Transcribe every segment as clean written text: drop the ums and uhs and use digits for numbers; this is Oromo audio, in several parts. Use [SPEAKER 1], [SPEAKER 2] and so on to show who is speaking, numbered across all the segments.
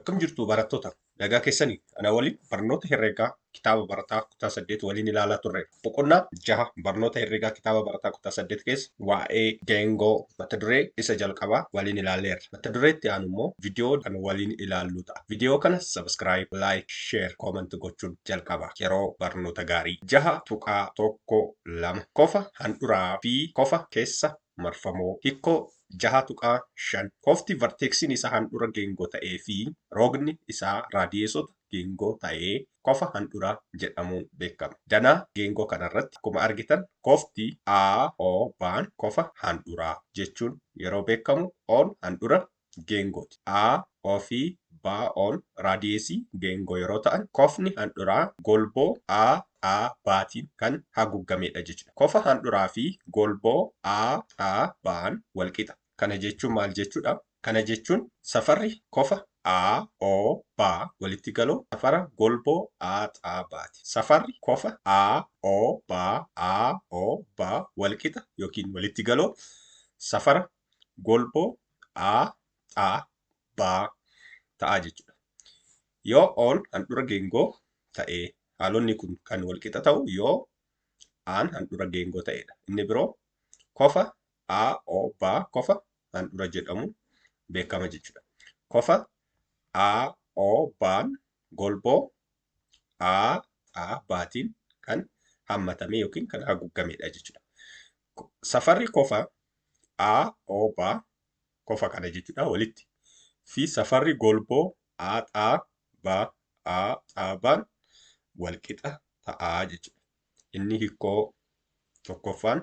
[SPEAKER 1] Akkam jirtu barattoota nagaa keessanii ana waliin barnoota herreegaa kitaaba barataa kutaa 8 waliin ilaalaa turre. Boqonnaa 6 barnoota herreegaa kitaaba barataa kutaa 8 keessa waa'ee geengoo mata duree isa jalqabaa waliin ilaalleerra. Mata dureetti aanu immoo viidiyoo kan waliin ilaallu ta'a. Viidiyoo kana subscribe, like, share, comment gochuun jalqabaa. Yeroo barnoota gaarii. 6.1.2 kofa handhuraa fi kofa keessa marfamoo hikkoo 6.5 kofti varteeksiin isaa handhura geengoo ta'ee fi roogni isaa raadiyeesota geengoo ta'ee kofa handhuraa jedhamuun beekama. Danaa geengoo kanarratti akkuma argitan kofti A, O, baan kofa handhuraa jechuun yeroo beekamu oon handhura geengooti. A, O fi baa oon raadiyeesii geengoo yeroo ta'an kofni handhuraa golboo A baatiin kan haguugamedha jechuudha. Kofa handhuraa fi golboo A baan walqixa. Kana jechuun maal jechuudha? Kana jechuun safarri kofa A, O, baa walitti galoo safara golboo A baati. Safarri kofa A, O, baa walqixa yookiin walitti galoo safara golboo A, baa ta'a jechuudha. Yoo oon handhura geengoo ta'ee haalonni kun kan walqixa ta'u yoo aan handhura geengoo ta'edha. Inni biroo kofa A, O, baa kofa handhura jedhamuun beekama jechuudha. Kofa A, O, baan golboo A baatiin kan hammatame yookiin kan haguugamedha jechuudha. Safarri kofa A, O, baa kofa kana jechuudha walitti fi safarri golboo A, baan walqixa ta'aa jechuudha. Inni hiikoo tokkoffaan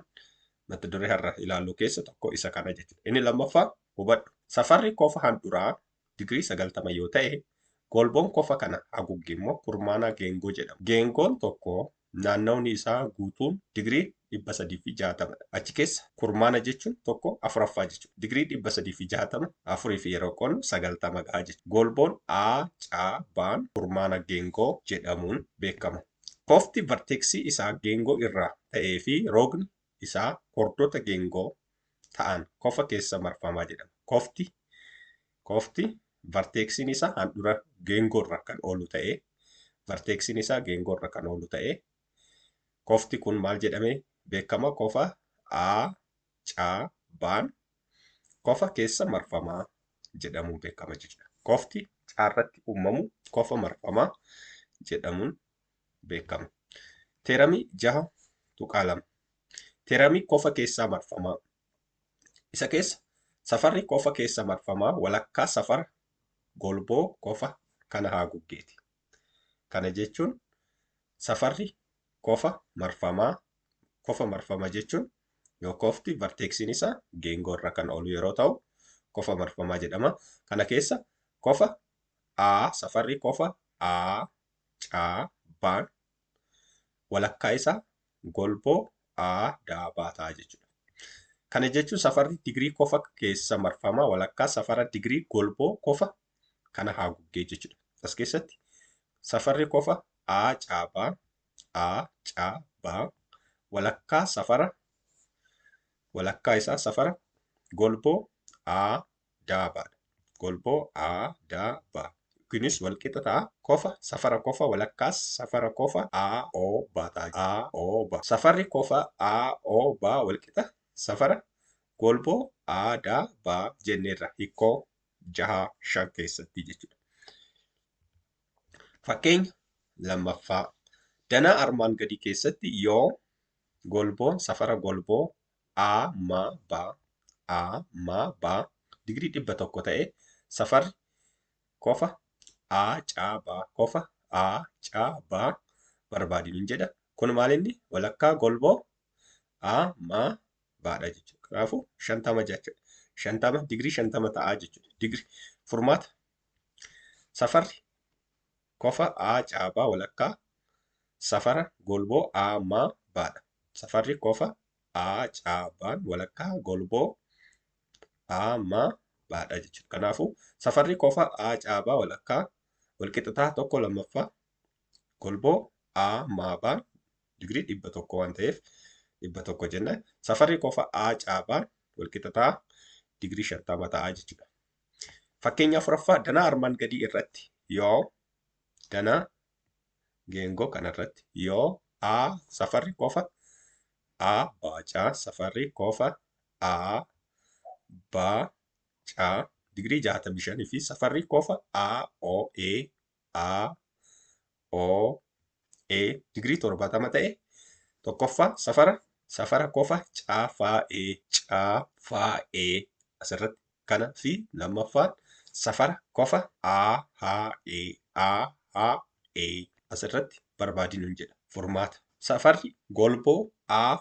[SPEAKER 1] mata duree har'a ilaallu keessa tokko isa kana jechuudha. Inni lammaffaa hubadhu. Safarri kofa handhuraa digirii 90 yoo ta'e golboon kofa kana haguuge immoo kurmaana geengoo jedhama. Geengoon tokko naannawni isaa guutuun digirii 360dha. Achi keessa kurmaana jechuun tokko afuraffaa jechuudha. Digirii 360 afurii fi yeroo qoonnu 90 gahaa jechuudha. Golboon baan kurmaana geengoo jedhamuun beekama. Kofti varteeksii isaa geengoo irraa ta'ee fi roogni isaa hordota geengoo ta'an kofa keessa marfamaa jedhama. Kofti varteeksiin isaa handhura geengoo irra kan oolu ta'ee kofti kun maal jedhamee beekama? Kofa A, baan kofa keessa marfamaa jedhamuun beekama jechuudha. Kofti caarratti uumamu kofa marfamaa jedhamuun beekama. Teeramii 6.2 teeramii kofa keessaa marfamaa. Isa keessa safarri kofa keessa marfamaa walakkaa safara golboo kofa kana haguuggeeti. Kana jechuun safarri kofa marfamaa jechuun yoo kofti varteeksiin isaa geengoo irra kan oolu yeroo ta'u kofa marfamaa jedhama. Kana keessa kofa safarri kofa A, baan walakkaa isaa golboo baa ta'a jechuudha. Kana jechuun safarri digirii kofa keessa marfamaa walakkaa safara digirii golboo kofa kana haguugee jechuudha. As keessatti safarri kofa A, baa walakkaa isaa safara golboo baadha. Golboo baa. Kunis walqixa ta'a. Safara kofa walakkaa safara kofa O, baa ta'a. baa. Safarri kofa O, baa walqixa safara golboo baa jenneerra hiikoo 6.5 keessatti jechuudha. Fakkeenya lammaffaa. Danaa armaan gadii keessatti yoo golboon safara golboo baa digirii 100 ta'e safarri kofa baa barbaadinu jedha. Kun maalinni walakkaa golboo baadha jechuudha. Kanaafuu 50 jechuudha. 50 digirii 50 ta'aa jechuudha. Furmaata safarri kofa baa walakkaa safara golboo baadha. Safarri kofa baan walakkaa golboo baadha jechuudha. Kanaafuu safarri kofa baa walakkaa walqixataa tokko lammaffaa golboo baan digirii 100 waan ta'eef 100 jenna. Safarri kofa baan walqixataa digirii 50 ta'aa jechuudha. Fakkeenya afuraffaa danaa armaan gadii irratti yoo danaa geengoo kanarratti yoo a safarri qofa a baacaa safarri qofa a baacaa digirii 65 fi safarri qofa a o e a o e digirii 70 ta'e tokkoffaa safara qofa caafa'ee asirratti kana fi lammaffaan safara qofa a asirratti barbaadinu jedha. Furmaata safarri golboo caa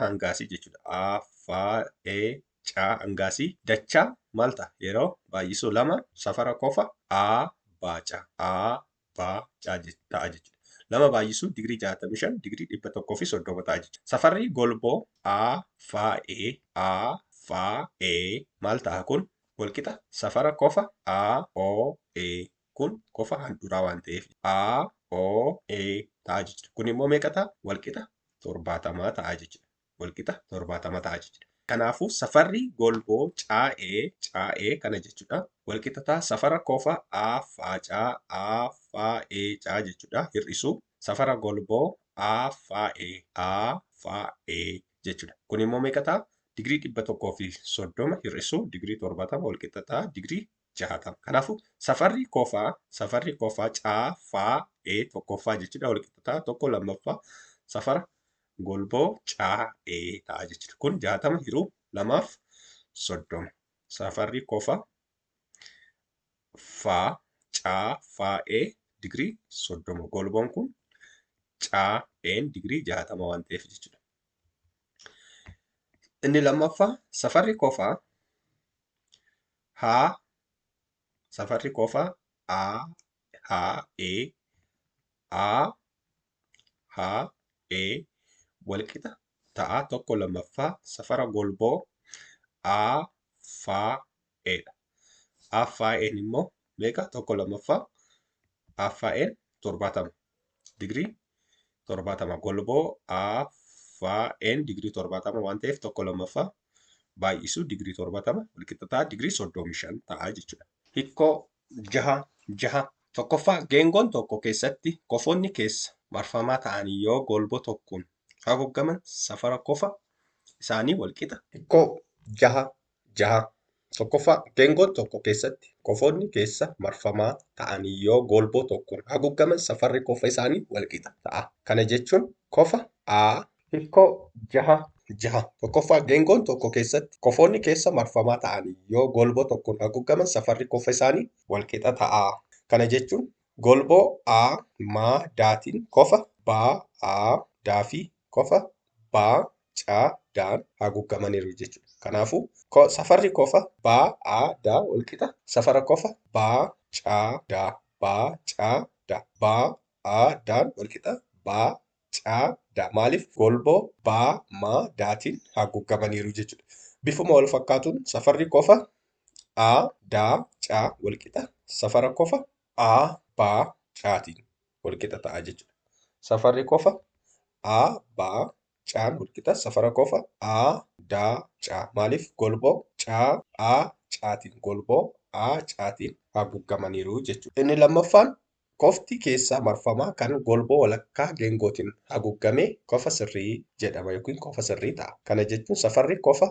[SPEAKER 1] hangaasii jechuudha. Caa hangaasii dachaa maal ta'a yeroo baay'isuu lama safara qofa baacaa ta'a jechuudha. Lama baay'isuu digirii 65 digirii 130 ta'a jechuudha. Safarri golboo maal ta'a kun walqixa safara qofa kun qofa handhuraa waan ta'eef ta'a jechuudha. Kun immoo meeqa ta'a? Walqixa 70 ta'a jechuudha. Walqixa 70 ta'a jechuudha. Kanaafuu safarri golboo caa'ee kana jechuudha. Walqixa ta'a safara qofa caa jechuudha. Hir'isuu safara golboo jechuudha. Kun immoo meeqa ta'a? Digirii 130 hir'isuu digirii 70 walqixa ta'a digirii 60. Kanaafuu safarri qofaa tokkoffaa jechuudha. Walqixa ta'a tokko lammaffaa safara golboo caa'ee ta'a jechuudha. Kun 60 hiruu 230. Safarri qofaa caa'ee digirii 30. Golboon kun caa'een digirii 60 waan ta'eef jechuudha. Inni lammaffaa safarri qofaa safarri qofaa walqixa ta'a tokko lammaffaa safara golboo dha. Afaa'een immoo meeqa? Tokko lammaffaa afaa'een 70 digirii 70. Golboo afaa'een digirii 70 waan ta'eef tokko lammaffaa baay'isuu digirii 70 walqixa ta'a digirii 35 ta'a jechuudha. Hiikoo 6 tokkoffaa geengoon tokko keessatti qofoonni keessa marfamaa ta'anii yoo golboo tokkoon haguugaman safara qofa isaanii walqixa. Hiikoo 6 tokkoffaa geengoon tokko keessatti qofoonni keessa marfamaa ta'anii yoo golboo tokkoon haguugaman safarri qofa isaanii walqixa ta'a. Kana jechuun qofa hiikoo 6 tokkoffaa geengoon tokko keessatti qofoonni keessa marfamaa ta'anii yoo golboo tokkoon haguugaman safarri qofa isaanii walqixa ta'a. Kana jechuun golboo daatiin qofa daafi qofa daan haguugamaniiru jechuudha. Kanaafuu safarri qofa daa walqixa safara qofa daan walqixa maaliif golboo daatiin haguugamaniiru jechuudha. Bifuma wal fakkaatuun safarri qofa caa walqixa safara qofa caatiin walqixa ta'a jechuudha. Safarri qofa caan walqixa safara qofa caa maaliif golboo caatiin haguugamaniiru jechuudha. Inni lammaffaan qofti keessaa marfamaa kan golboo walakkaa geengootiin haguugamee qofa sirrii jedhama yookiin qofa sirrii ta'a. Kana jechuun safarri qofa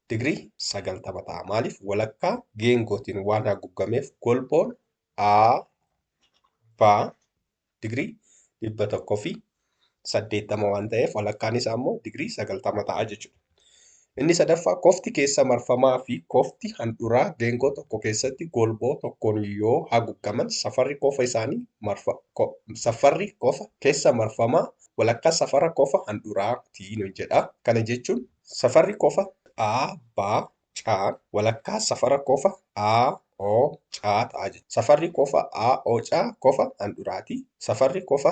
[SPEAKER 1] digirii 90 ta'a. Maaliif walakkaa geengootiin waan haguugameef golboon digirii 180 waan ta'eef walakkaan isaa immoo digirii 90 ta'a jechuudha. Inni sadaffaa qofti keessa marfamaa fi qofti handhuraa geengoo tokko keessatti golboo tokkoon yoo haguugaman safarri qofa isaanii safarri qofa keessa marfamaa walakkaa safara qofa handhuraatiin jedha. Kana jechuun safarri qofa caan walakkaa safara qofa caa ta'a jechuudha. Safarri qofa caa qofa handhuraati. Safarri qofa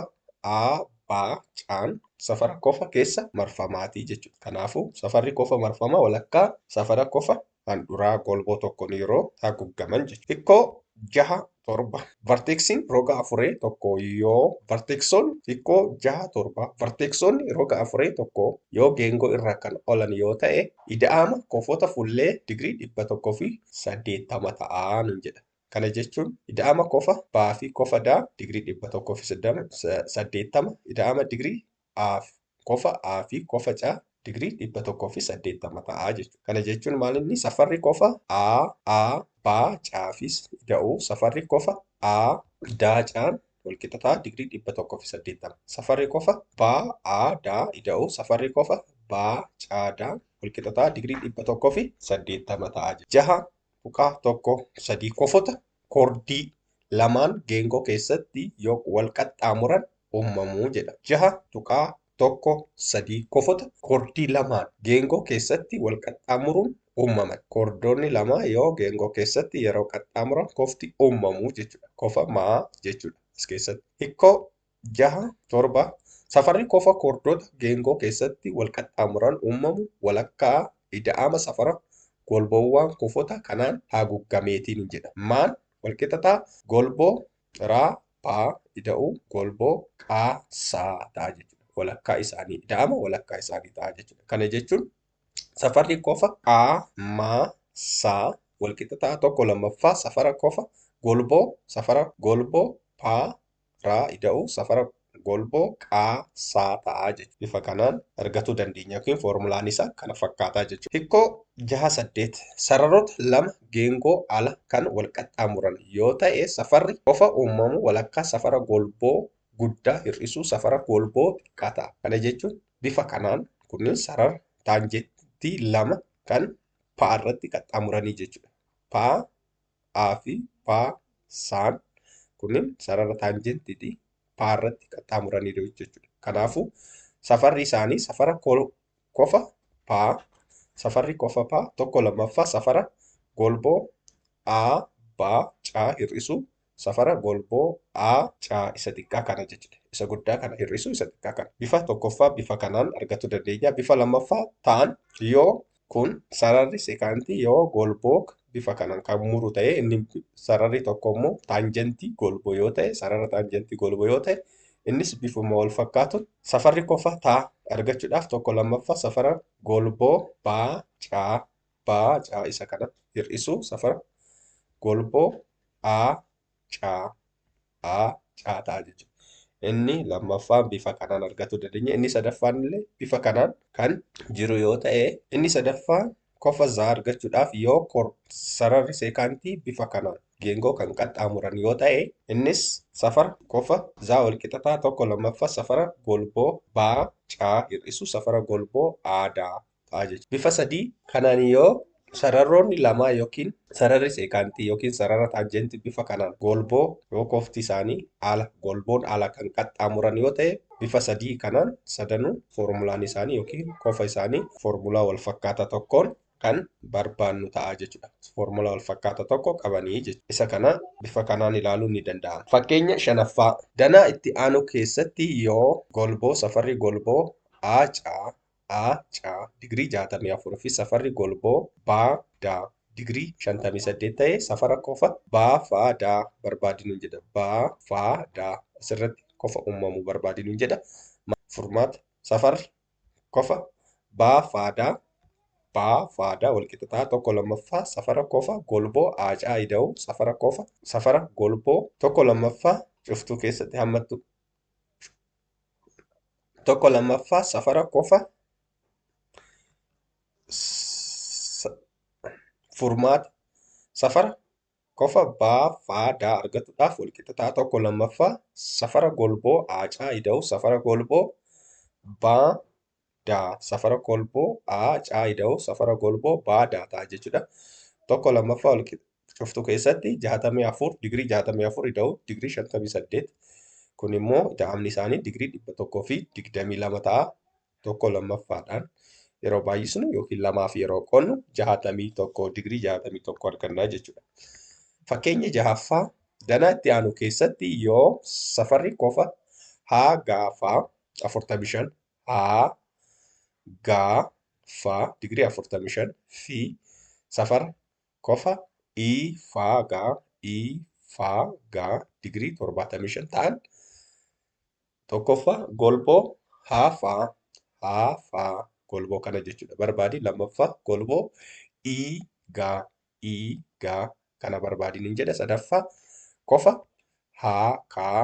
[SPEAKER 1] caan safara qofa keessa marfamaati jechuudha. Kanaafuu safarri qofa marfamaa walakkaa safara qofa handhuraa golboo tokkoon yeroo haguugaman jechuudha. Hiikoo torba. Varteeksiin roga afuree tokko yoo varteeksoonni xiqqoo 6 7 varteeksoonni roga afuree tokko yoo geengoo irra kan oolan yoo ta'e ida'ama kofota fuullee digirii 180 ta'a nun jedha. Kana jechuun ida'ama kofa baa fi kofa daa digirii 180 ida'ama digirii kofa A fi kofa caa digirii 180 ta'a jechuudha. Kana jechuun maal inni safarri kofa A baa caa fi ida'uu safarri kofa A daa caan walqixa ta'a digirii 180. Safarri kofa baa A daa ida'uu safarri kofa baa caa daa walqixa ta'a digirii 180 ta'a jechuudha. 6.1 kofota koordii lamaan geengoo keessatti yoo wal qaxxaamuran uumamuu jedha. 6.1 kofota koordii lamaan geengoo keessatti wal qaxxaamuruun uumaman. Koordoonni lama yoo geengoo keessatti yeroo qaxxaamuran kofti uumamuu jechuudha. Kofa maa jechuudha as keessatti. Hikkoo 6.7 safarri kofa koordoota geengoo keessatti wal qaxxaamuran uumamu walakkaa ida'ama safara golboowwan kofota kanaan haguuggameetiin jedha. Maan walqixa ta'a golboo raa paa ida'uu golboo qaa saa ta'a jechuudha. Walakkaa isaanii ida'ama walakkaa isaanii ta'a jechuudha. Kana jechuun safarri kofa qaa maa saa walqixa ta'a tokko lammaffaa safara kofa golboo paa raa ida'uu safara golboo qaa saa ta'a jechuudha. Bifa kanaan argachuu dandeenya yookiin foormulaan isaa kana fakkaataa jechuudha. Hikkoo 6.8 sararoota lama geengoo ala kan wal qaxxaamuran yoo ta'e safarri kofa uumamu walakkaa safara golboo guddaa hir'isuu safara golboo xiqqaa ta'a. Kana jechuun bifa kanaan kunneen sarara taanjentii lama kan paa irratti qaxxaamuranii jechuudha. Paa A fi paa saan kunneen sarara taanjentiitii paa irratti qaxxaamuranii jechuudha. Kanaafuu safarri isaanii safara kofa paa safarri kofa paa tokko lammaffaa safara golboo A baa caa hir'isuu safara golboo A caa isa xiqqaa kana jechuudha. Isa guddaa kana hir'isuu isa xiqqaa kana. Bifa tokkoffaa bifa kanaan argachuu dandeenya. Bifa lammaffaa ta'an yoo kun sararri seekaantii yoo golboo bifa kanaan kan muru ta'e inni sararri tokko immoo taanjentii golboo yoo ta'e sarara taanjentii golboo yoo ta'e innis bifuma wal fakkaatuun safarri kofa taa argachuudhaaf tokko lammaffaa safara golboo baa caa isa kana hir'isuu safara golboo A caa ta'a jechuudha. Inni lammaffaan bifa kanaan argachuu dandeenya. Inni sadaffaan illee bifa kanaan kan jiru yoo ta'e inni sadaffaan kofa zaa argachuudhaaf yoo sararri seekaantii bifa kanaan geengoo kan qaxxaamuran yoo ta'e innis safara kofa zaa walqixa ta'a tokko lammaffaa safara golboo baa caa hir'isuu safara golboo aadaa ta'a jechuudha. Bifa sadii kanaan yoo sararroonni lamaa yookiin sararri seekaantii yookiin sarara taanjentii bifa kanaan golboo yoo kofti isaanii golboon ala kan qaxxaamuran yoo ta'e bifa sadii kanaan sadanuu foormulaan isaanii yookiin kofa isaanii foormulaa wal fakkaataa tokkoon kan barbaannu ta'a jechuudha. Foormulaa wal fakkaataa tokko qabanii jechuudha. Isa kana bifa kanaan ilaaluun ni danda'ama. Fakkeenya 5ffaa danaa itti aanu keessatti yoo golboo safarri golboo A caa digirii 64 fi safarri golboo baa daa digirii 58 ta'e safara kofa baa faa daa barbaadinu jedha. Baa faa daa asirratti kofa uumamu barbaadinu jedha. Furmaata safarri kofa baa faadaa walqixa ta'a tokko lammaffaa safara kofa golboo aacaa ida'uu safara golboo tokko lammaffaa cuftuu keessatti hammattu tokko lammaffaa safara kofa furmaata safara kofa baa faadaa argachuudhaaf walqixa ta'a tokko lammaffaa safara golboo aacaa ida'uu safara golboo baa daa safara golboo aacaa ida'uu safara golboo baa daa ta'a jechuudha. Tokko lammaffaa cuftuu keessatti 64 digirii 64 ida'uu digirii 58 kun immoo ida'amni isaanii digirii 122 ta'a. Tokko lammaffaadhaan yeroo baay'isnu yookiin lamaaf yeroo qoonnu 61 digirii 61 argannaa jechuudha. Fakkeenya 6ffaa danaa itti aanu keessatti yoo safarri kofa haa gaafaa 45 haa gaafaa digirii 45 fi safara kofa ii faa faa gaa digirii 75 ta'an tokkoffaa golboo haa faa golboo kana jechuudha barbaadi. Lammaffaa golboo ii gaa kana barbaadin hin jedhe. Sadaffaa qofa haa kaa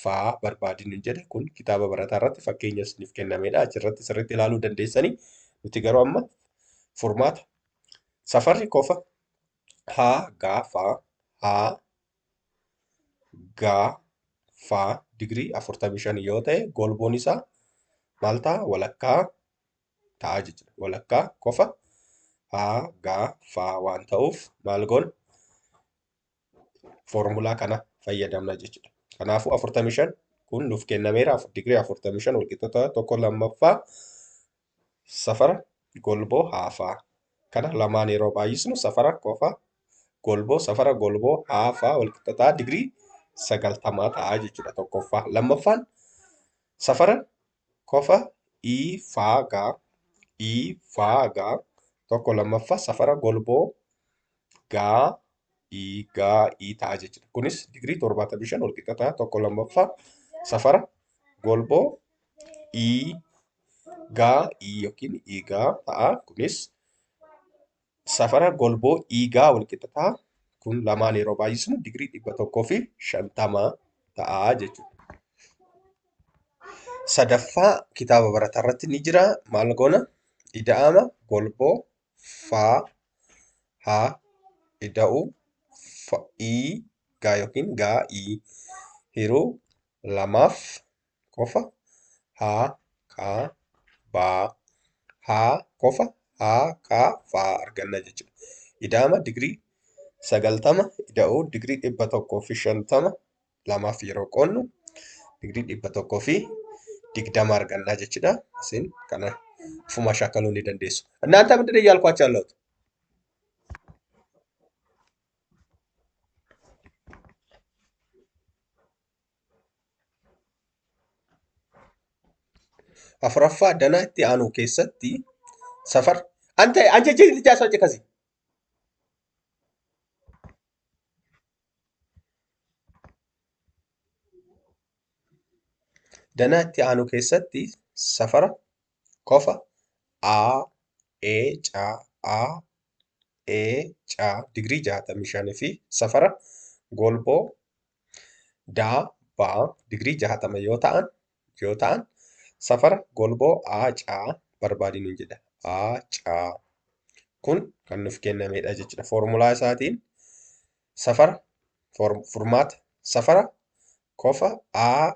[SPEAKER 1] faa barbaadin hin jedhe. Kun kitaaba barataa irratti fakkeenya isiniif kennamedha. Achirratti sirriitti ilaaluu dandeessanii. Nuti garuu amma furmaata safarri qofa haa gaa faa digirii 45 yoo ta'e golboon isaa maal ta'a? Walakkaa ta'a jechuudha. Walakkaa qofa haa gaa faa waan ta'uuf maal goona? Foormulaa kana fayyadamna jechuudha. Kanaafuu 45 kun nuuf kennameera. Digirii 45 walqixxata tokko lammaffaa safara golboo haa faa. Kana lamaan yeroo baay'isnu safara qofa golboo safara golboo haa faa walqixxataa digirii 90 ta'a jechuudha tokkoffaa. Lammaffaan safara qofa ii faa gaa tokko lammaffaa safara golboo gaa ii ta'a jechuudha. Kunis digirii 75 walqixxataa tokko lammaffaa safara golboo ii yookiin iigaa ta'a. Kunis safara golboo iigaa walqixxataa kun lamaan yeroo baay'isnu digirii 150 ta'a jechuudha. Sadaffaa kitaaba barataa irratti ni jira. Maal goona? Ida'ama golboo faa haa ida'u ii gaa yookiin gaa ii hiruu lamaaf qofa haa kaa baa haa qofa haa kaa faa arganna jechuudha. Ida'ama digirii 90 ida'uu digirii 150 lamaaf yeroo qoonnu digirii 120 argannaa jechuudha. Isin kana ufuma shaakaluu ni dandeessu. እናንተ ምንድን ነው እያልኳቸው ያለሁት? Afuraffaa danaa itti aanu keessatti safara አንቺ ልጅ አስወጪ ከዚህ danaa itti aanu keessatti safara qofa caa digirii 65 fi safara golboo baa digirii 60 yoo ta'an safara golboo caa barbaadin hin jedha. Caa kun kan nuuf kennamedha jechuudha. Foormulaa isaatiin safara furmaata safara qofa caa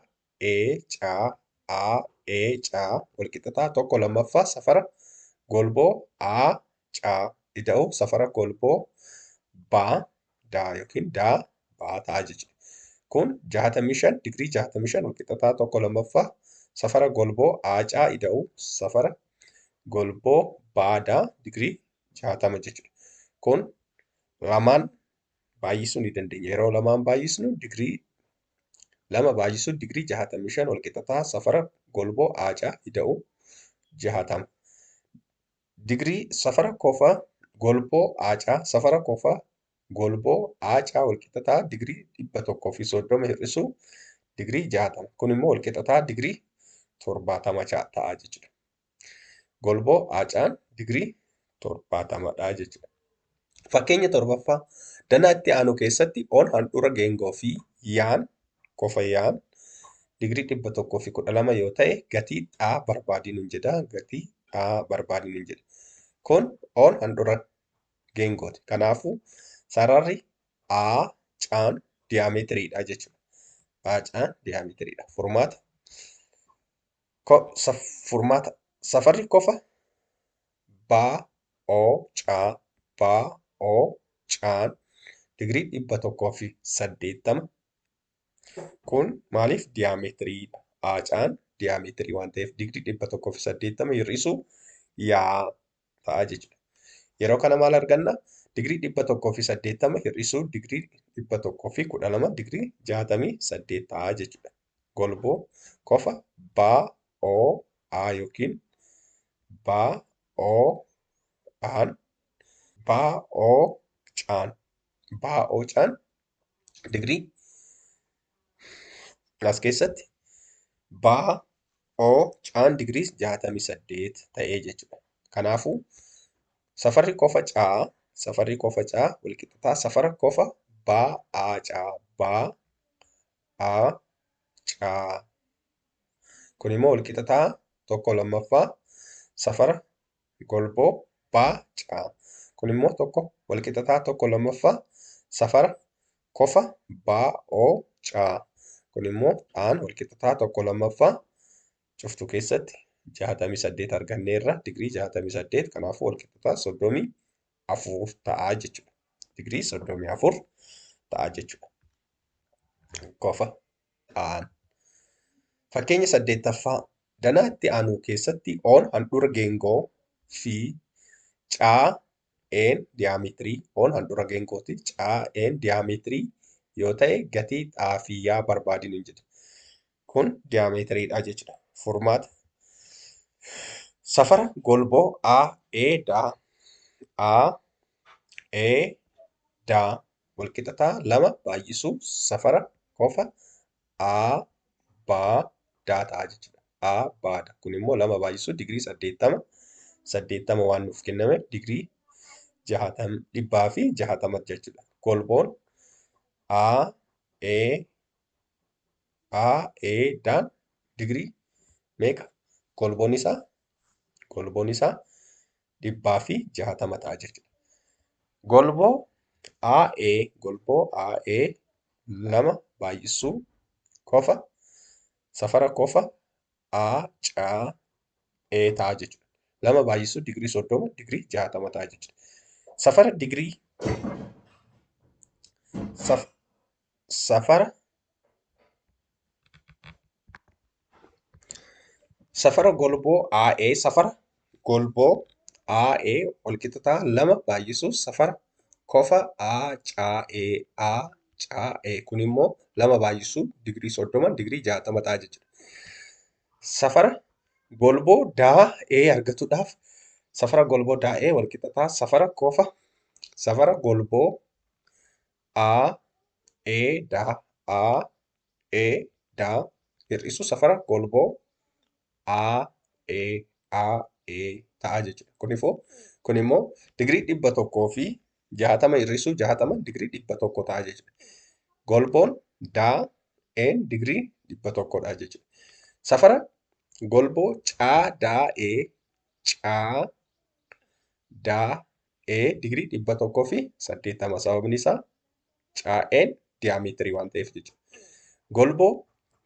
[SPEAKER 1] walqixxataa tokko lammaffaa safara golboo caa ida'u safara golboo baa yookiin baa ta'a jechuudha. Kun 65 digirii 65 walqixxataa tokko lammaffaa safara golboo caa ida'u safara golboo baa digirii 60 jechuudha. Kun lamaan baay'isuu ni dandeenya. Yeroo lamaan baay'isnu digirii 2 baay'isuun digirii 65 walqixxataa safara golboo caa ida'u 60. Digirii safara qofa golboo caa safara qofa golboo caa walqixxataa digirii 130 hir'isuu digirii 60. Kun immoo walqixxataa digirii 70 ta'a jechuudha. Golboo caan digirii 70dha jechuudha. Fakkeenya torbaffaa danaa itti aanu keessatti oon handhuura geengoo fi yaan qofa yaan digirii 112 yoo ta'e gatii dhaa barbaadin hin jedha. Gatii dhaa barbaadin hin jedha. Kun oon handhuura geengooti. Kanaafuu sararri caan diyaameetiriidha jechuudha. Caan diyaameetiriidha. Furmaata safarri qofa caan digirii 180 kun maaliif diyaameetiriidha? Caan diyaameetirii waan ta'eef digirii 180 hir'isuu yaa ta'a jechuudha. Yeroo kana maal arganna? Digirii 180 hir'isuu digirii 112 digirii 68 ta'a jechuudha. Golboo qofa yookiin caan Digirii as keessatti baa oo caan digirii 68 ta'ee jechuudha. Kanaafuu safarri kofa caa walqixxataa safara kofa baa aa caa baa aa caa. Kun immoo walqixxataa tokko lammaffaa safara golboo baa caa. Kun immoo walqixxataa tokko lammaffaa safara kofa baa oo caa. Kun immoo dhaan walqixxataa tokko lammaffaa cuftuu keessatti 68 arganneerra digirii 68 kanaafuu walqixxataa 34 ta'aa jechuudha. Digirii 34 ta'aa jechuudha. Kofa dhaan. Fakkeenya 8ffaa danaa itti aanu keessatti oon handhuura geengoo fi caa'een diyaameetirii oon handhuura geengooti caa'een diyaameetirii yoo ta'e gatii xaafiyyaa barbaadinu jedha. Kun diyaameetiriidha jechuudha. Furmaata safara golboo daa walqixxataa 2 baay'isuu safara kofa baa daa ta'a jechuudha. Baadha. Kun immoo 2 baay'isuu digirii 80 waan nuuf kennameef digirii 60 jechuudha. Golboon daan digirii meeqa? Golboon isaa 60 ta'a jechuudha. Golboo AE 2 baay'isuu kofa safara kofa caa ta'a jechuudha. 2 baay'isuu digirii 30 digirii 60 ta'a jechuudha. Safara digirii safara golboo walqixxataa 2 baay'isuu safara kofa caa'ee kun immoo 2 baay'isuu digirii 30 digirii 60 ta'a jechuudha. Safara golboo daa'ee argatuudhaaf safara golboo daa'ee walqixxataa safara kofa safara golboo daa hir'isuu safara golboo ta'a jechuudha. Kun immoo digirii 100 fi 60 hir'isuu 60 digirii 100 ta'a jechuudha. Golboon daa'een digirii 100dha jechuudha. Safara golboo caa'ee digirii 100 fi 80 sababni isaa caa'een diyaameetirii waan ta'eef jechuudha.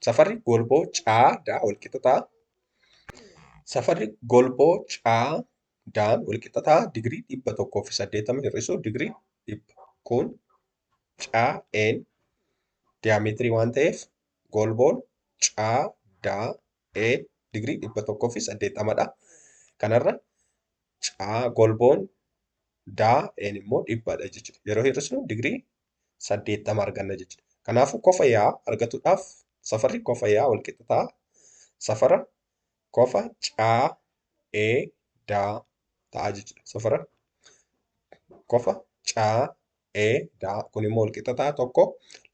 [SPEAKER 1] Safarri golboo caadaa walqixxataa safarri golboo caadaan walqixxataa digirii 100 fi 80 hir'isuu digirii 100. Kun caa'een diyaameetirii waan ta'eef golboon caadaan digirii 100 fi 80dha. Kanarra golboon daa'een immoo 100dha jechuudha. Yeroo hir'isnu digirii 80 arganna jechuudha. Kanaafuu kofa yaa argatuudhaaf safarri kofa yaa walqixxataa safara kofa caa'ee daa ta'a jechuudha. Safara kofa caa'ee daa kun immoo walqixxataa tokko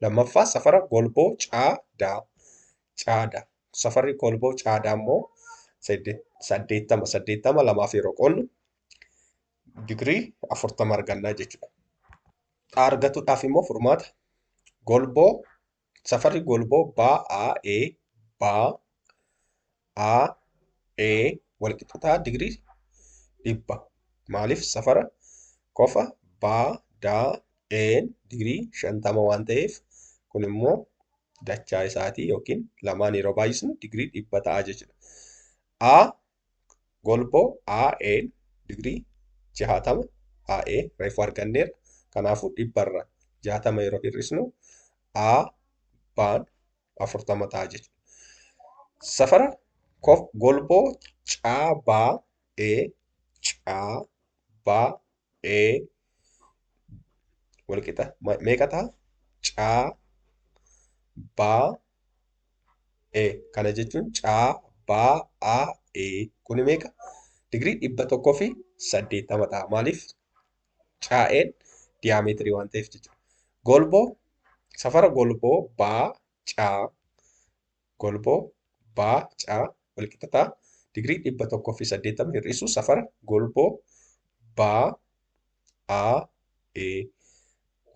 [SPEAKER 1] lammaffaa safara golboo caadha. Safarri golboo caadaa immoo 80 lamaaf yeroo qoodnu digirii 40 argannaa jechuudha. Argatuudhaaf immoo furmaata safarri golboo baa'ee walqixxataa digirii 100. Maaliif safara kofa daa'een digirii 50 waan ta'eef kun immoo dachaa isaatii yookiin lamaan yeroo baay'isnu digirii 100 ta'a jechuudha. Golboo AE'n digirii 60 AE reefu arganneerra. Kanaafuu 100 irraa 60 yeroo hir'isnu baan 40 ta'a jechuudha. Safara golboo caaba'ee walqixa meeqa ta'a? Caaba'ee kana jechuun caaba'ee kun meeqa? Digirii 100 fi 80 ta'a. Maaliif? Caa'een diyaameetirii waan ta'eef jechuudha. Golboo Safara golboo baacaa. Golboo baacaa walqixxataa digirii 180 hir'isuu safara golboo baa'ee.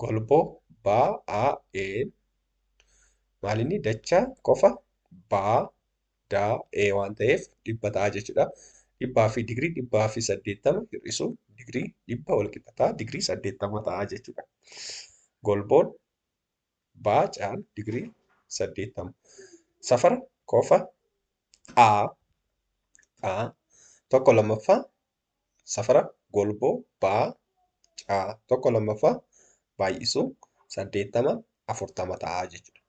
[SPEAKER 1] Golboo baa'een maalinni dachaa qofa baadaa'ee waan ta'eef dhibba ta'a jechuudha. Dhibbaa fi digirii 180 hir'isuu digirii 100 walqixxataa digirii 80 ta'a jechuudha. Golboon baacaan digirii 80. Safara qofa xaa tokko lammaffaa safara golboo baacaa tokko lammaffaa baay'isuu 80 40 ta'a jechuudha.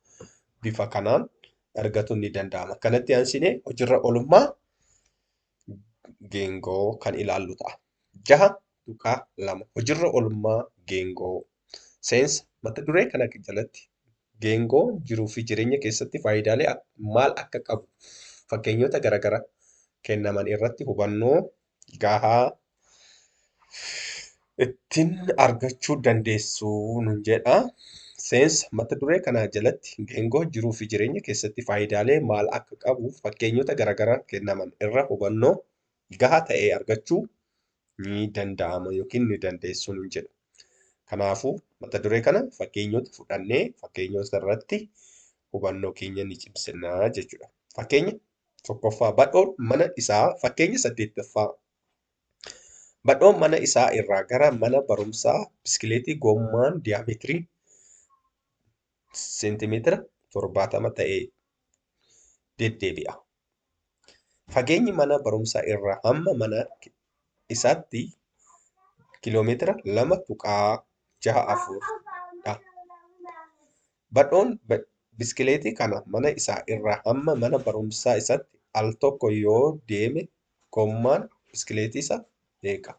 [SPEAKER 1] Bifa kanaan argatuun ni danda'ama. Kanatti aansinee hojiirra oolummaa geengoo kan ilaallu ta'a. 6.2 hojiirra oolummaa geengoo. Seensa mata duree kana jalatti geengoo jiruu fi jireenya keessatti faayidaalee maal akka qabu fakkeenyota garaagaraa kennaman irratti hubannoo gahaa ittiin argachuu dandeessu nun jedha. Seensa mata duree kana jalatti geengoo jiruu fi jireenya keessatti faayidaalee maal akka qabu fakkeenyota garaagaraa kennaman irra hubannoo gahaa ta'e argachuu ni danda'ama yookiin ni dandeessu nun jedha. Kanaafuu mata duree kana fakkeenyota fudhannee fakkeenyota irratti hubannoo keenya ni cimsinaa jechuudha. Fakkeenya tokkoffaa badhoon mana isaa fakkeenya 8ffaa. Badhoon mana isaa irraa gara mana barumsaa biskileetii gommaan diyaameetirii seentimeetira 70 ta'e deddeebi'a. Fageenyi mana barumsaa irraa hamma mana isaatti kiiloomeetira 2.64dha. Badhoon biskileetii kana mana isaa irraa hamma mana barumsaa isaatti al tokko yoo deeme gommaan biskileetii isaa meeqa?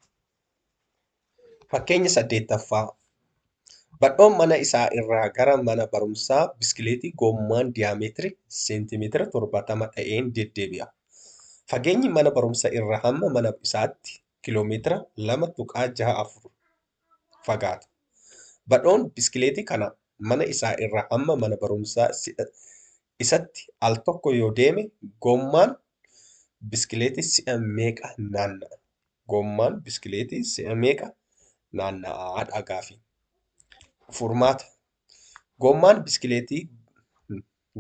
[SPEAKER 1] Fakkeenya 8ffaa. Badhoon mana isaa irraa gara mana barumsaa biskileetii gommaan diyaameetirii seentimeetira 70 ta'een deddeebi'a. Fageenyi mana barumsaa irraa hamma mana isaatti kiiloomeetira 2.64 fagaata. Badhoon biskileetii kana mana isaa irraa hamma mana barumsaa isaatti al tokko yoo deeme gommaan biskileetii si'a meeqa naanna'a? Gommaan biskileetii si'a meeqa naanna'aadha gaafii. Furmaata. Gommaan biskileetii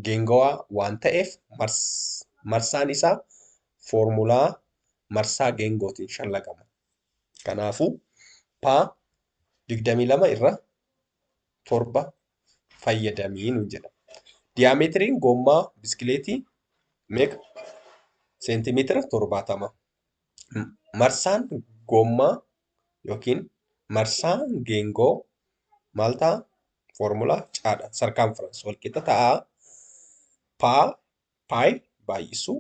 [SPEAKER 1] geengawaa waan ta'eef marsaan isaa foormulaa marsaa geengootiin shallagama. Kanaafuu paa 22 irra 7 fayyadamii nun jedha. Diyaameetiriin gommaa biskileetii meeqa? Seentimeetira 70. Marsaan gommaa yookiin marsaan geengoo maal ta'a? Foormulaa caadha. Sarkaanfiraansi walqixa ta'a. Paayi baay'isuu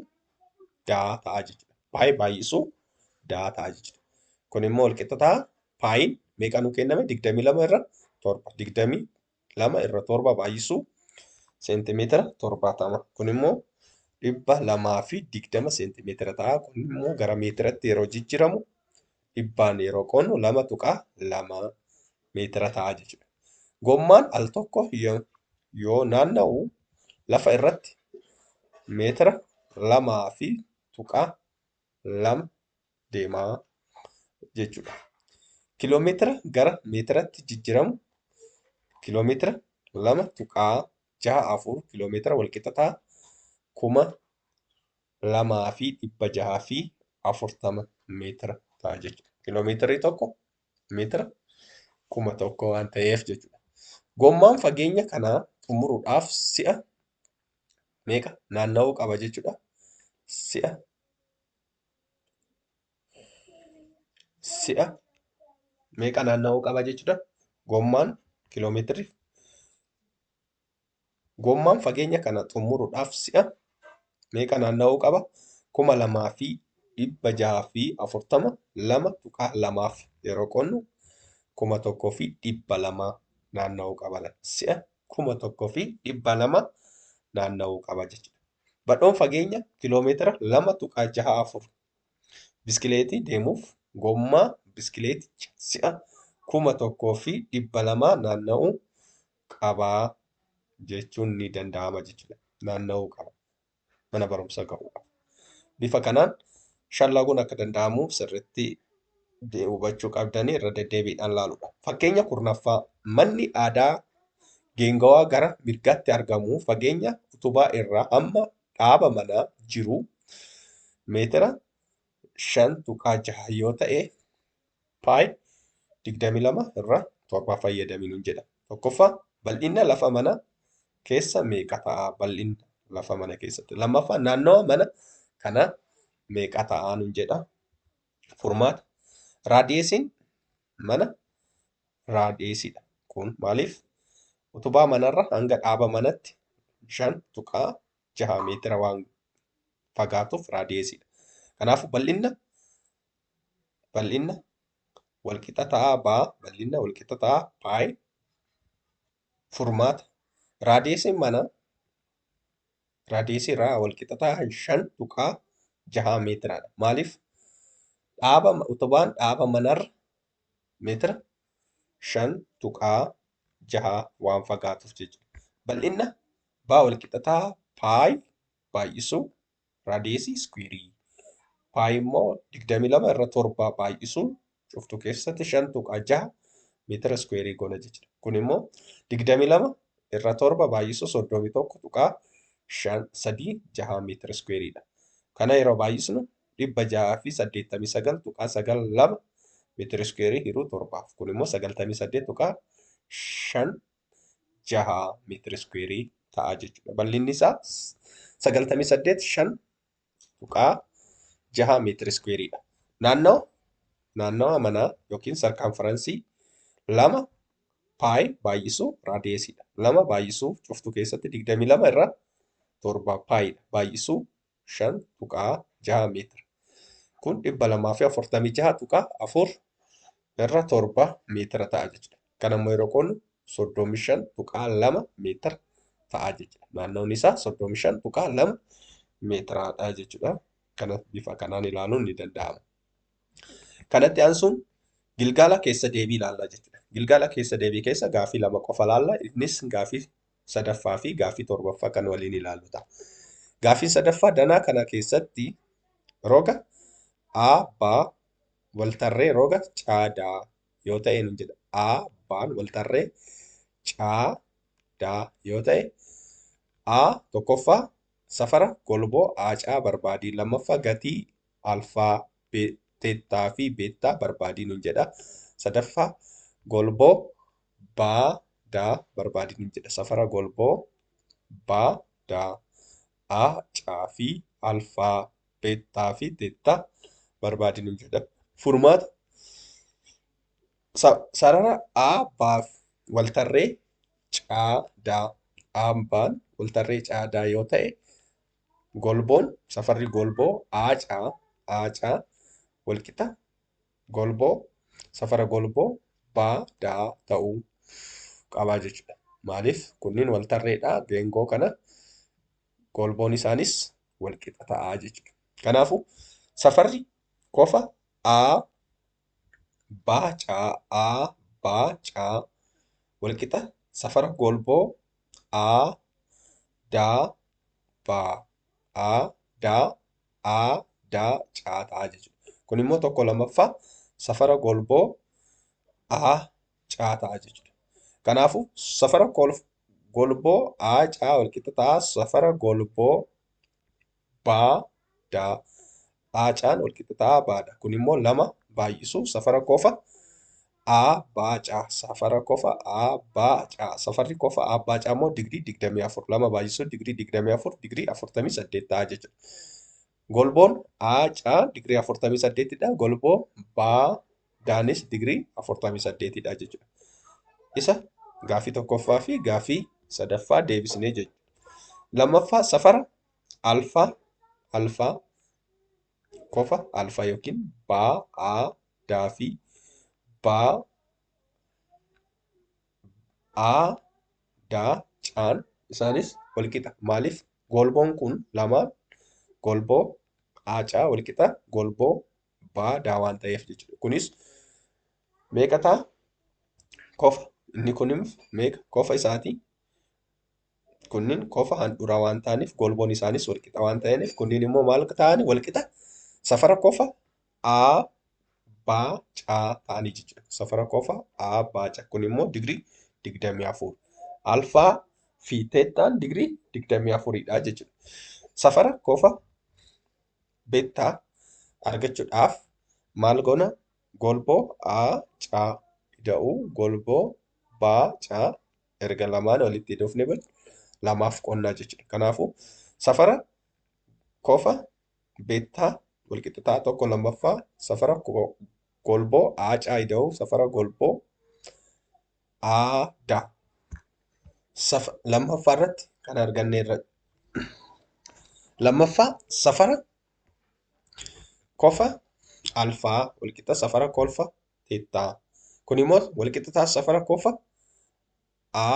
[SPEAKER 1] daa ta'a jechuudha. Paayi baay'isuu daa ta'a jechuudha. Kun immoo walqixa ta'a. Paayiin meeqa nu kenname? 22 irra 7. 22 irra 7 baay'isuu seentimeetira 70. Kun immoo 220 seentimeetira ta'a. Kun immoo gara meetiratti yeroo jijjiiramu dhibbaan yeroo qoonnu 2.2 meetira ta'a jechuudha. Gommaan al tokko yoo naanna'u lafa irratti meetira 2.2 deemaa jechuudha. Kiiloomeetira gara meetiratti jijjiiramu kiiloomeetira 2.64 kiiloomeetira walqixa ta'a. 2,640 meetira ta'a jechuudha. Kiiloomeetirri tokko meetira 1,000 waan ta'eef jechuudha. Gommaan fageenya kanaa xumuruudhaaf si'a meeqa naanna'uu qaba jechuudha. Si'a meeqa naanna'uu qaba jechuudha. Gommaan fageenya kana xumuruudhaaf si'a meeqa naanna'uu qaba? 2,640 2.2 yeroo qoonnu 1,200 naanna'uu qaba. Si'a 1,200 naanna'uu qaba jechuudha. Badhoon fageenya kiiloomeetira 2.64 biskileetii deemuuf gommaa biskileeticha si'a 1,200 naanna'uu qabaa jechuun ni danda'ama jechuudha. Naanna'uu qaba. Mana barumsaa ga'uu qaba. Bifa kanaan shallaguun akka danda'amu sirriitti hubachuu qabdanii irra deddeebiidhaan laaludha. Fakkeenya kurnaffaa manni aadaa geengawaa gara mirgaatti argamu fageenya utubaa irraa hamma dhaaba manaa jiru meetira 5.6 yoo ta'e paayi 22 irraa 7 fayyadamiin jedha. Tokkoffaa bal'ina lafa mana keessa meeqa ta'a? Bal'ina lafa mana keessatti. Lammaffaa naannawa mana kana meeqa ta'a nuun jedha. Furmaata. Raadiyeesiin mana raadiyeesiidha. Kun maaliif? Utubaa manarra hanga dhaaba manatti 5.6 meetira waan fagaatuuf raadiyeesiidha. Kanaafuu bal'ina walqixa ta'aa ba'a. Bal'ina walqixa ta'aa paayi. Furmaata. Raadiyeesiin mana raadiyeesii irraa walqixa ta'aa 5.6 meetiraadha. Maaliif? Utubaan dhaaba manarra meetira 5.6 waan fagaatuuf jechuudha. Bal'ina baa walqixa ta'aa paayi baay'isuu raadiyeesii iskweerii. Paayi immoo 22 irra 7 baay'isuun cuftuu keessatti 5.6 meetira iskweerii goona jechuudha. Kun immoo 22 irra 7 baay'isuu 31.36 meetira iskweeriidha. Kana yeroo baay'isnu 689.92 meetira iskweerii hiruu 7. Kun immoo 98.56 meetira iskweerii ta'a jechuudha. Bal'inni isaa 98.5 meetira iskweeriidha. Naannawa manaa yookiin sarkaanfaransii 2 paayi baay'isuu raadiyeesiidha. 2 baay'isuu cuftuu keessatti 22 irraa 7 paayidha. Baay'isuu 5.6 meetira. Kun 246.4 irra 7 meetira ta'a jechuudha. Kan ammoo yeroo qoodnu 35.2 meetira ta'a jechuudha. Naannoon isaa 35.2 meetiraadha jechuudha. Kana bifa kanaan ilaaluun ni danda'ama. Kanatti aansuun gilgaala keessa deebii ilaallaa jechuudha. Gilgaala keessa deebii keessa gaafii 2 qofa ilaalla. Innis gaafii 3ffaa fi gaafii 7ffaa kan waliin ilaallu ta'a. Gaafii 3ffaa danaa kana keessatti roga A,B waltarree roga caadaa yoo ta'e nuun jedha. A,B'n waltarree caadaa yoo ta'e tokkoffaa safara golboo aacaa barbaadii. Lammaffaa gatii alfaa teettaa fi beettaa barbaadii nuun jedha. Sadaffaa golboo baadaa barbaadii nuun jedha. Safara golboo baadaa aacaa fi alfaa beettaa fi teettaa barbaadii nuun jedha. Furmaata sarara A,B'f waltarree caadaa. A,B'n waltarree caadaa yoo ta'e safarri golboo aacaa walqixa golboo safara golboo baadaa ta'uu qabaa jechuudha. Maaliif? Kunniin waltarreedha. Geengoo kana golboon isaanis walqixa ta'aa jechuudha. Kanaafuu safarri qofa A,B'caa walqixa safara golboo A,D,B,A,D,A,D caa jechuudha. Kun immoo tokko lammaffaa safara golboo A,caa ta'a jechuudha. Kanaafuu safara golboo A,caa walqixa ta'a safara golboo B,D,A A,caan walqixa ta'a baadha. Kun immoo 2 baay'isuu safara qofa A,B,caa safara qofa A,B,caa safarri qofa A,B,caa immoo digirii 24. 2 baay'isuu digirii 24 digirii 48 ta'a jechuudha. Golboon A,caa digirii 48dha. Golboo B,Daanis digirii 48dha jechuudha. Isa gaafii 1ffaa fi gaafii 3ffaa deebisnee jechuudha. Lammaffaa safara alfaa qofa alfaa yookiin B,A,D fi B,A,D caan isaanis walqixa. Maaliif? Golboon kun lamaan golboo A,caa walqixa golboo B,D waan ta'eef jechuudha. Kunis meeqa ta'a? Qofa. Inni kunis meeqa? Qofa isaatii Kunniin qofa handhuraa waan ta'aniif golboon isaanis walqixa waan ta'aniif kunniin immoo maal ta'anii walqixa safara qofa A baa caa ta'anii jechuudha. Safara qofa A baa caa kun immoo digirii 24. Alfaa fi teettaan digirii 24dha jechuudha. Safara qofa beektaa argachuudhaaf maal goona? Golboo A caa ida'uu golboo baa caa erga lamaan walitti dhufne lamaaf qonnaa jechuudha. Kanaafuu safara qofa beektaa walqixxataa tokko lammaffaa safara golboo A caa ida'uu safara golboo A daa. Lammaffaa irratti kan arganne irratti. Lammaffaa safara qofa alfaa walqixa safara kolfa teettaa. Kun immoo walqixxataa safara qofa A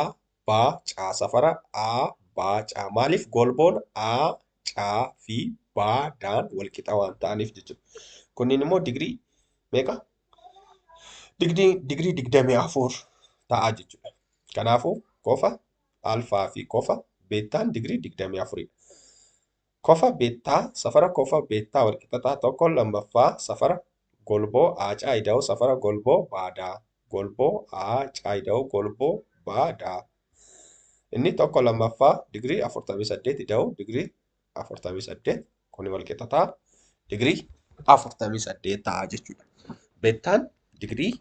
[SPEAKER 1] baa caa safara A baa caa. Maaliif golboon A caa fi baa daan walqixa waan ta'aniif jechuudha. Kunniin immoo digirii meeqa? Digirii 24 ta'a jechuudha. Kanaafuu qofa alfaa fi qofa beettaan digirii 24dha. Qofa beettaa safara qofa beettaa walqixxataa tokko lammaffaa safara golboo A caa ida'uu safara golboo baadaa. Golboo A caa ida'uu golboo baadaa. Inni tokko lammaffaa digirii 48 ida'uu digirii 48 kun walqixxataa digirii 48 ta'a jechuudha. Beettaan digirii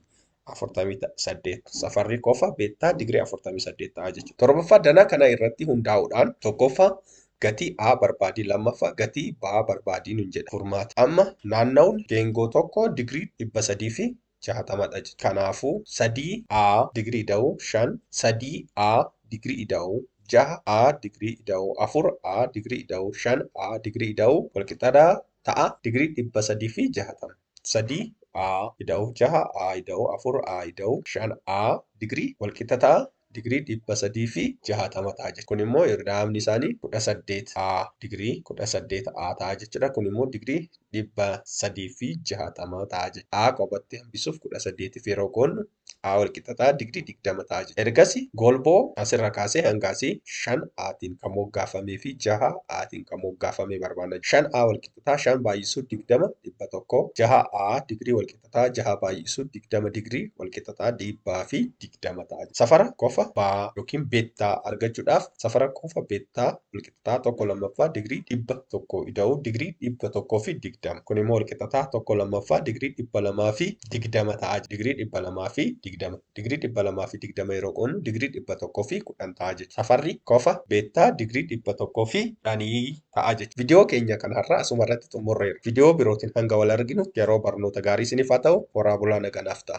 [SPEAKER 1] 48 safarri qofa beettaa digirii 48 ta'a jechuudha. Torbaffaa danaa kana irratti hundaa'uudhaan tokkoffaa gatii A barbaadii lammaffaa gatii B barbaadii nun jedha furmaata. Amma naanna'uun geengoo tokko digirii 360dha. Kanaafuu 3A digirii ida'uu 5 3A digirii ida'uu 6A digirii ida'uu 4A digirii ida'uu 5A digirii ida'uu walqixxataa ta'a digirii 360. 3A ida'uu 6A ida'uu 4A ida'uu 5A digirii walqixxataa digirii 360 ta'a jechuudha. Kun immoo irdaamni isaanii 18A digirii 18A ta'a jechuudha. Kun immoo digirii 360 ta'a jechuudha. A qofatti hambisuuf 18 yeroo goonu A walqixxataa digirii 20 ta'a jechuudha. Ergasii golboo asirra kaasee hangaasii 5Aatiin kan moggaafamee fi 6Aatiin kan moggaafamee barbaadna. 5A walqixxataa 5 baay'isuu 20 100 6A digirii walqixxataa 6 baay'isuu 20 digirii walqixxataa 120 ta'a. Safara qofa baa yookiin beettaa argachuudhaaf safara qofa beettaa walqixxataa tokko lammaffaa digirii 100 ida'uu digirii 120. Kun immoo walqixxataa tokko lammaffaa digirii 220 ta'a. Digirii 220. Digirii 220 yeroo qoonnu digirii 110 ta'a jechuudha. Safarri qofa beettaa digirii 110 ta'a jechuudha. Viidiyoo keenya kanarraa asuma irratti xumurreera. Viidiyoo birootiin hanga wal arginu yeroo barnoota gaarii isiniif haa ta'u. Horaa bulaa naganaaf ta'a.